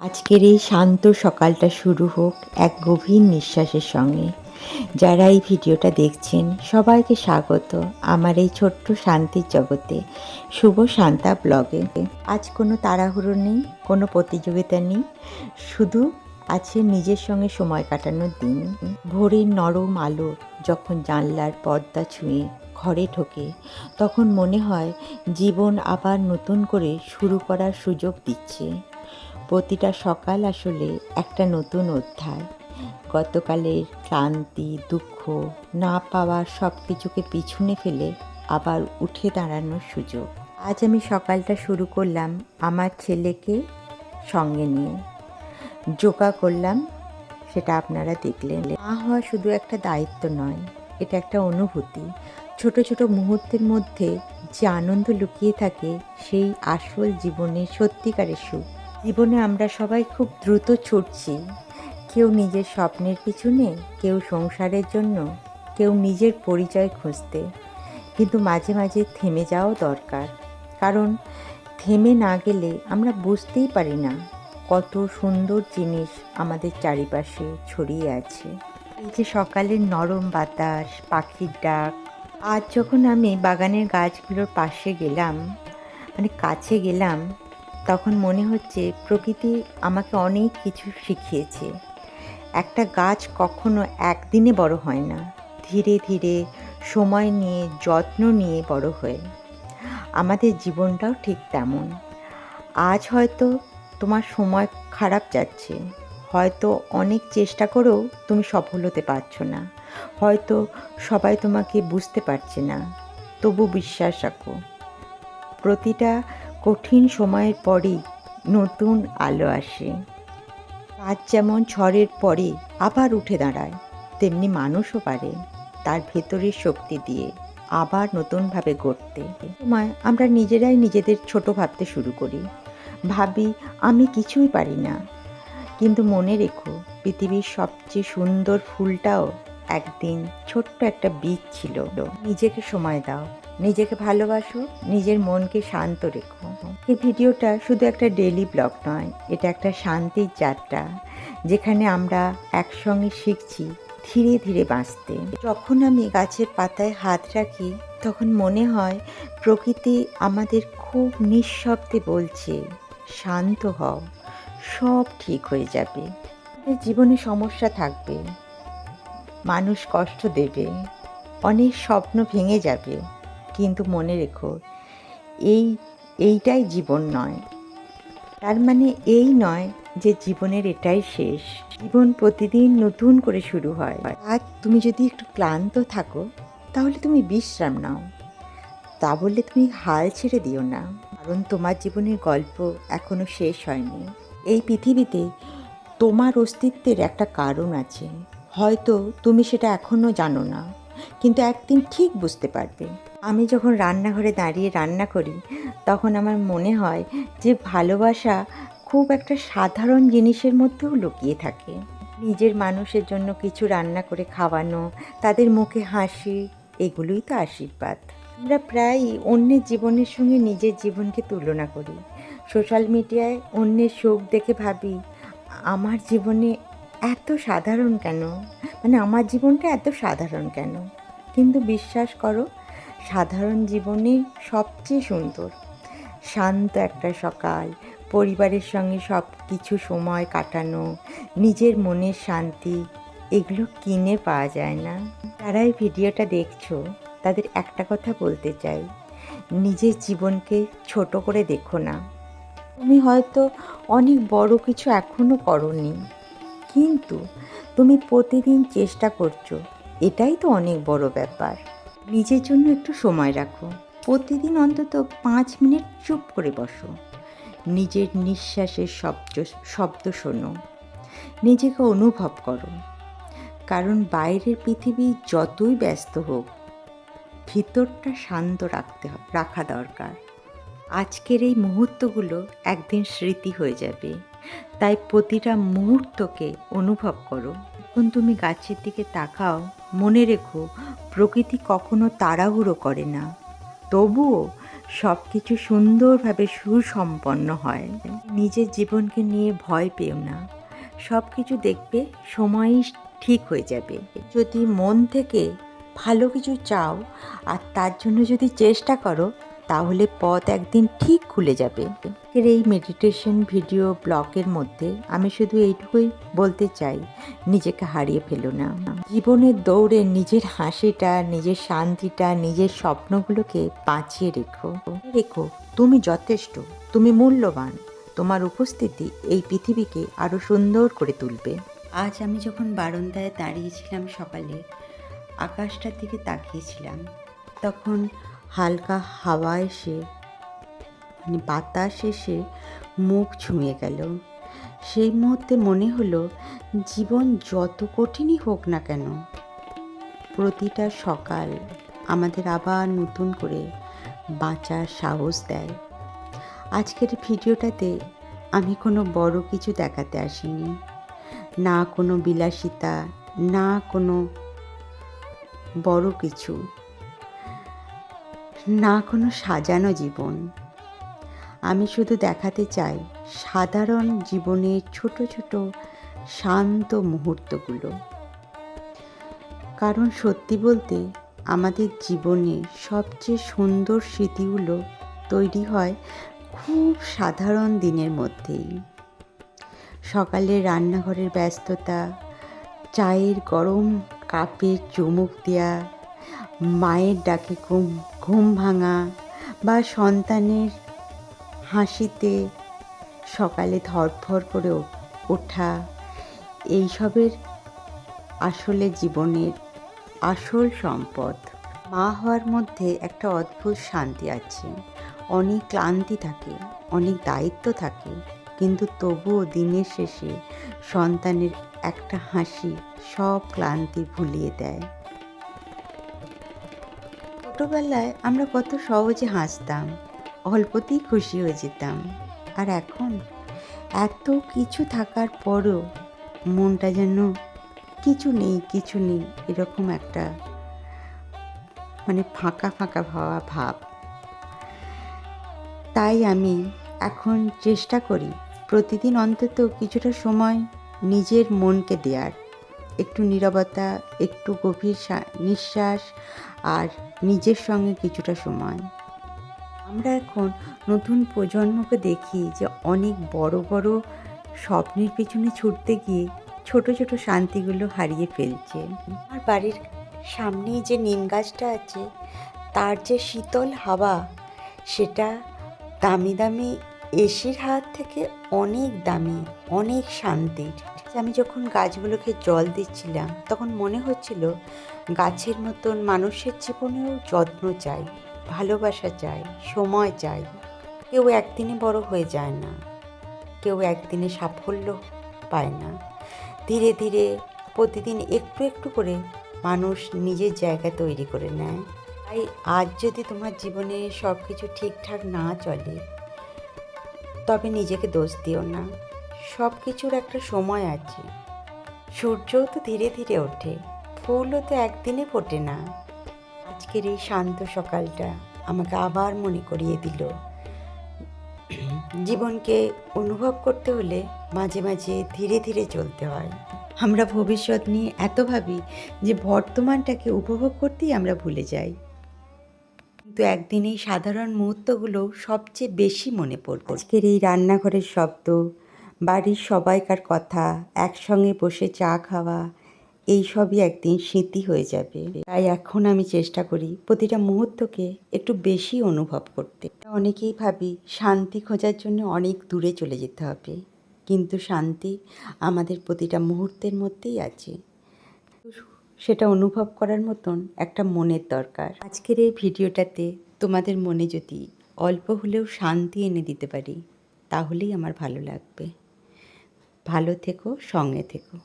আজকের এই শান্ত সকালটা শুরু হোক এক গভীর নিঃশ্বাসের সঙ্গে। যারা এই ভিডিওটা দেখছেন সবাইকে স্বাগত আমার এই ছোট্ট শান্তির জগতে, শুভ শান্তা ব্লগে। আজ কোনো তাড়াহুড়ো নেই, কোনো প্রতিযোগিতা নেই, শুধু আছে নিজের সঙ্গে সময় কাটানোর দিন। ভোরের নরম আলো যখন জানলার পর্দা ছুঁয়ে ঘরে ঢোকে, তখন মনে হয় জীবন আবার নতুন করে শুরু করার সুযোগ দিচ্ছে। প্রতিটা সকাল আসলে একটা নতুন অধ্যায়। গতকালের ক্লান্তি, দুঃখ, না পাওয়ার সব কিছুকে পিছনে ফেলে আবার উঠে দাঁড়ানোর সুযোগ। আজ আমি সকালটা শুরু করলাম আমার ছেলেকে সঙ্গে নিয়ে। যোগা করলাম, সেটা আপনারা দেখলেন। মা হওয়া শুধু একটা দায়িত্ব নয়, এটা একটা অনুভূতি। ছোট ছোট মুহূর্তের মধ্যে যে আনন্দ লুকিয়ে থাকে, সেই আসল জীবনের সত্যিকারের সুখ। জীবনে আমরা সবাই খুব দ্রুত ছুটছি, কেউ নিজের স্বপ্নের পিছনে, কেউ সংসারের জন্য, কেউ নিজের পরিচয় খুঁজতে। কিন্তু মাঝে মাঝে থেমে যাওয়াও দরকার, কারণ থেমে না গেলে আমরা বুঝতেই পারি না কত সুন্দর জিনিস আমাদের চারিপাশে ছড়িয়ে আছে। এই যে সকালের নরম বাতাস, পাখির ডাক। আজ যখন আমি বাগানের গাছগুলোর পাশে গেলাম, কাছে গেলাম, তখন মনে হচ্ছে প্রকৃতি আমাকে অনেক কিছু শিখিয়েছে। একটা গাছ কখনো একদিনে বড় হয় না, ধীরে ধীরে সময় নিয়ে, যত্ন নিয়ে বড় হয়। আমাদের জীবনটাও ঠিক তেমন। আজ হয়তো তোমার সময় খারাপ যাচ্ছে, হয়তো অনেক চেষ্টা করেও তুমি সফল হতে পারছো না, হয়তো সবাই তোমাকে বুঝতে পারছে না। তবু বিশ্বাস রাখো, প্রতিটা কঠিন সময়ের পরেই নতুন আলো আসে। আজ যেমন ঝড়ের পরে আবার উঠে দাঁড়ায়, তেমনি মানুষও পারে তার ভেতরের শক্তি দিয়ে আবার নতুনভাবে গড়তে। সময় আমরা নিজেরাই নিজেদের ছোট ভাবতে শুরু করি, ভাবি আমি কিছুই পারি না। কিন্তু মনে রেখো, পৃথিবীর সবচেয়ে সুন্দর ফুলটাও একদিন ছোট্ট একটা বীজ ছিল। নিজেকে সময় দাও, নিজেকে ভালোবাসো, নিজের মনকে শান্ত রেখো। এই ভিডিওটা শুধু একটা ডেইলি ব্লগ নয়, এটা একটা শান্তির যাত্রা, যেখানে আমরা একসঙ্গে শিখছি ধীরে ধীরে বাঁচতে। যখন আমি গাছের পাতায় হাত রাখি, তখন মনে হয় প্রকৃতি আমাদের খুব নিঃশব্দে বলছে, শান্ত হও, সব ঠিক হয়ে যাবে। জীবনে সমস্যা থাকবে, মানুষ কষ্ট দেবে, অনেক স্বপ্ন ভেঙে যাবে, কিন্তু মনে রেখো, এই এইটাই জীবন নয়। তার মানে এই নয় যে জীবনের এটাই শেষ। জীবন প্রতিদিন নতুন করে শুরু হয়। আজ তুমি যদি একটু ক্লান্ত থাকো, তাহলে তুমি বিশ্রাম নাও, তা বললে তুমি হাল ছেড়ে দিও না, কারণ তোমার জীবনের গল্প এখনো শেষ হয়নি। এই পৃথিবীতে তোমার অস্তিত্বের একটা কারণ আছে, হয়তো তুমি সেটা এখনও জানো না, কিন্তু একদিন ঠিক বুঝতে পারবে। আমি যখন রান্নাঘরে দাঁড়িয়ে রান্না করি, তখন আমার মনে হয় যে ভালোবাসা খুব একটা সাধারণ জিনিসের মধ্যেও লুকিয়ে থাকে। নিজের মানুষের জন্য কিছু রান্না করে খাওয়ানো, তাদের মুখে হাসি, এগুলোই তো আশীর্বাদ। আমরা প্রায়ই অন্যের জীবনের সঙ্গে নিজের জীবনকে তুলনা করি। সোশ্যাল মিডিয়ায় অন্যের সুখ দেখে ভাবি, আমার জীবনে এত সাধারণ কেন, আমার জীবনটা এত সাধারণ কেন। কিন্তু বিশ্বাস করো, সাধারণ জীবনে সবচেয়ে সুন্দর। শান্ত একটা সকাল, পরিবারের সঙ্গে সব কিছু সময় কাটানো, নিজের মনের শান্তি, এগুলো কিনে পাওয়া যায় না। যারা এই ভিডিওটা দেখছো, তাদের একটা কথা বলতে চাই, নিজের জীবনকে ছোট করে দেখো না। তুমি হয়তো অনেক বড় কিছু এখনও করোনি, কিন্তু তুমি প্রতিদিন চেষ্টা করছো, এটাই তো অনেক বড় ব্যাপার। নিজের জন্য একটু সময় রাখো, প্রতিদিন অন্তত 5 মিনিট চুপ করে বসো, নিজের নিঃশ্বাসের শব্দ শোনো, নিজেকে অনুভব করো। কারণ বাইরের পৃথিবী যতই ব্যস্ত হোক, ভিতরটা শান্ত রাখা দরকার। আজকের এই মুহূর্তগুলো একদিন স্মৃতি হয়ে যাবে, তাই প্রতিটা মুহূর্তকে অনুভব করো। যখন তুমি গাছের দিকে তাকাও, মনে রেখো প্রকৃতি কখনো তাড়াহুড়ো করে না, তবুও সব কিছু সুন্দরভাবে সুসম্পন্ন হয়। নিজের জীবনকে নিয়ে ভয় পেও না, সব কিছু দেখবে সময়ই ঠিক হয়ে যাবে। যদি মন থেকে ভালো কিছু চাও আর তার জন্য যদি চেষ্টা করো, তাহলে পথ একদিন ঠিক খুলে যাবে। এই মেডিটেশন ভিডিও ব্লগের মধ্যে আমি শুধু এইটুকুই বলতে চাই, নিজেকে হারিয়ে ফেলো না। জীবনের দৌড়ে নিজের হাসিটা, নিজের শান্তিটা, নিজের স্বপ্নগুলোকে বাঁচিয়ে রেখো। তুমি যথেষ্ট, তুমি মূল্যবান। তোমার উপস্থিতি এই পৃথিবীকে আরও সুন্দর করে তুলবে। আজ আমি যখন বারান্দায় দাঁড়িয়েছিলাম সকালে, আকাশটার দিকে তাকিয়েছিলাম, তখন হালকা হাওয়া এসে বাতাস এসে মুখ ছুঁয়ে গেল। সেই মুহূর্তে মনে হলো, জীবন যত কঠিনই হোক না কেন, প্রতিটা সকাল আমাদের আবার নতুন করে বাঁচার সাহস দেয়। আজকের ভিডিওটাতে আমি কোনো বড় কিছু দেখাতে আসিনি, না কোনো বিলাসিতা, না কোনো বড় কিছু, না কোনো সাজানো জীবন। আমি শুধু দেখাতে চাই সাধারণ জীবনের ছোট ছোট শান্ত মুহূর্তগুলো। কারণ সত্যি বলতে আমাদের জীবনে সবচেয়ে সুন্দর স্মৃতিগুলো তৈরি হয় খুব সাধারণ দিনের মধ্যেই। সকালে রান্নাঘরের ব্যস্ততা, চায়ের গরম কাপে চুমুক দেওয়া, মায়ের ডাকে ঘুম ভাঙা, বা সন্তানের হাসিতে সকালে ধড়ফড় করে ওঠা, এইসবের আসলে জীবনের আসল সম্পদ। মা হওয়ার মধ্যে একটা অদ্ভুত শান্তি আছে। অনেক ক্লান্তি থাকে, অনেক দায়িত্ব থাকে, কিন্তু তবুও দিনের শেষে সন্তানের একটা হাসি সব ক্লান্তি ভুলিয়ে দেয়। ছোটোবেলায় আমরা কত সহজে হাসতাম, অল্পতেই খুশি হয়ে যেতাম। আর এখন এত কিছু থাকার পরও মনটা যেন কিছু নেই এরকম একটা ফাঁকা ফাঁকা ভাব। তাই আমি এখন চেষ্টা করি প্রতিদিন অন্তত কিছুটা সময় নিজের মনকে দেওয়ার, একটু নীরবতা, একটু গভীর নিঃশ্বাস, আর নিজের সঙ্গে কিছুটা সময়। আমরা এখন নতুন প্রজন্মকে দেখি যে অনেক বড় বড় স্বপ্নের পেছনে ছুটতে গিয়ে ছোট ছোট শান্তিগুলো হারিয়ে ফেলছে। আর বাড়ির সামনেই যে নিম গাছটা আছে, তার যে শীতল হাওয়া, সেটা দামি দামি এসির হাত থেকে অনেক দামি, অনেক শান্তির। আমি যখন গাছগুলোকে জল দিচ্ছিলাম, তখন মনে হচ্ছিল গাছের মতন মানুষের জীবনেও যত্ন চাই, ভালোবাসা চাই, সময় চাই। কেউ একদিনে বড় হয়ে যায় না, কেউ একদিনে সাফল্য পায় না। ধীরে ধীরে প্রতিদিন একটু একটু করে মানুষ নিজের জায়গা তৈরি করে নেয়। তাই আজ যদি তোমার জীবনে সব কিছু ঠিকঠাক না চলে, তবে নিজেকে দোষ দিও না। সব কিছুর একটা সময় আছে। সূর্যও তো ধীরে ধীরে ওঠে, ফুলও তো একদিনে ফোটে না। আজকের এই শান্ত সকালটা আমাকে আবার মনে করিয়ে দিল, জীবনকে অনুভব করতে হলে মাঝে মাঝে ধীরে ধীরে চলতে হয়। আমরা ভবিষ্যৎ নিয়ে এত ভাবি যে বর্তমানটাকে উপভোগ করতেই আমরা ভুলে যাই। কিন্তু একদিন এই সাধারণ মুহূর্তগুলো সবচেয়ে বেশি মনে পড়বে। আজকের এই রান্নাঘরের শব্দ, বাড়ির সবাইকার কথা, একসঙ্গে বসে চা খাওয়া, এই সবই একদিন স্মৃতি হয়ে যাবে। তাই এখন আমি চেষ্টা করি প্রতিটা মুহূর্তকে একটু বেশি অনুভব করতে। অনেকেই ভাবি শান্তি খোঁজার জন্য অনেক দূরে চলে যেতে হবে, কিন্তু শান্তি আমাদের প্রতিটা মুহূর্তের মধ্যেই আছে। সেটা অনুভব করার মতন একটা মনের দরকার। আজকের এই ভিডিওটাতে তোমাদের মনে যদি অল্প হলেও শান্তি এনে দিতে পারি, তাহলেই আমার ভালো লাগবে। ভালো থেকো, সঙ্গে থেকো।